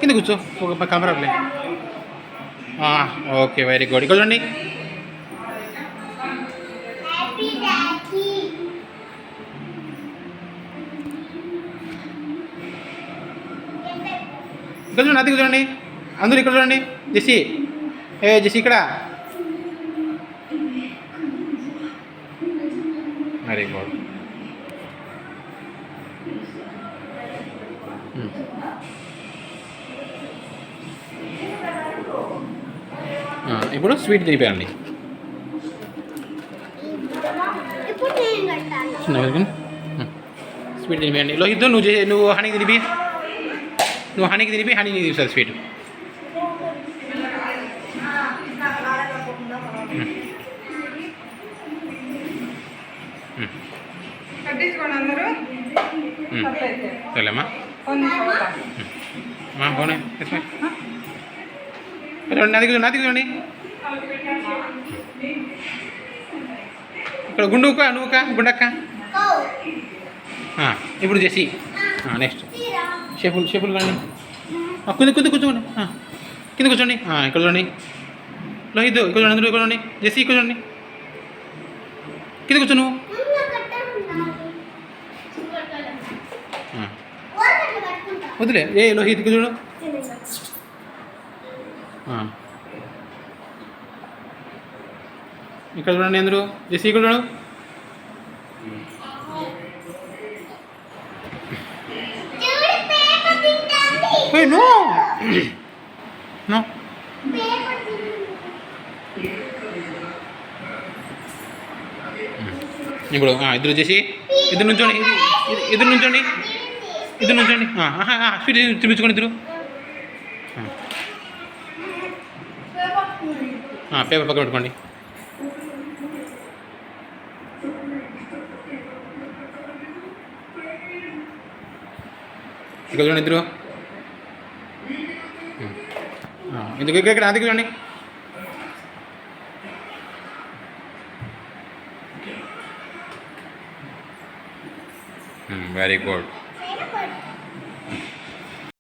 కింద కూర్చో ఒక కెమెరాలే. Okay, very good. ఇక్కడ చూడండి. ఇక్కడ చూడండి, అది చూడండి. అందరూ ఇక్కడ చూడండి. జెసి, జెసి ఇక్కడ. Very good. ఇప్పుడు స్వీట్ తినిపోయండి. స్వీట్ తినిపోయండి. లోహిత్, నువ్వు హనీకి తినిపి. నువ్వు హనీకి తినిపి, హనీ తినిపిస్తుంది స్వీట్. సరేమ్మా, పోనీ చూడండి. అది చూడండి. ఇక్కడ గుండుక, నువ్వుక, గుండక్క. ఇప్పుడు జెసి. నెక్స్ట్ షెఫుల్ కానీ కింద కూర్చోండి. కింద కూర్చోండి. ఇక్కడ చూడండి. లోహిత్ ఇక్కడ చూడండి. అందరూ ఇక్కడ చూడండి. జెసి ఇక్కడ చూడండి. కింద కూర్చో నువ్వు. వదిలే. లోహిత్ ఇక్కడ చూడు. ఇక్కడ చూడండి అందరూ. జెసి ఇక్కడ చూడు. No no. ఇప్పుడు ఇద్దరు వచ్చేసి ఇద్దరు నుంచోండి. స్వీట్ చూపించుకోండి ఇద్దరు. పేపర్ పక్కన పెట్టుకోండి. ఇక్కడ చూడండి ఇద్దరు. ఎందుకు ఇక్కడ అది చూడండి. Very good.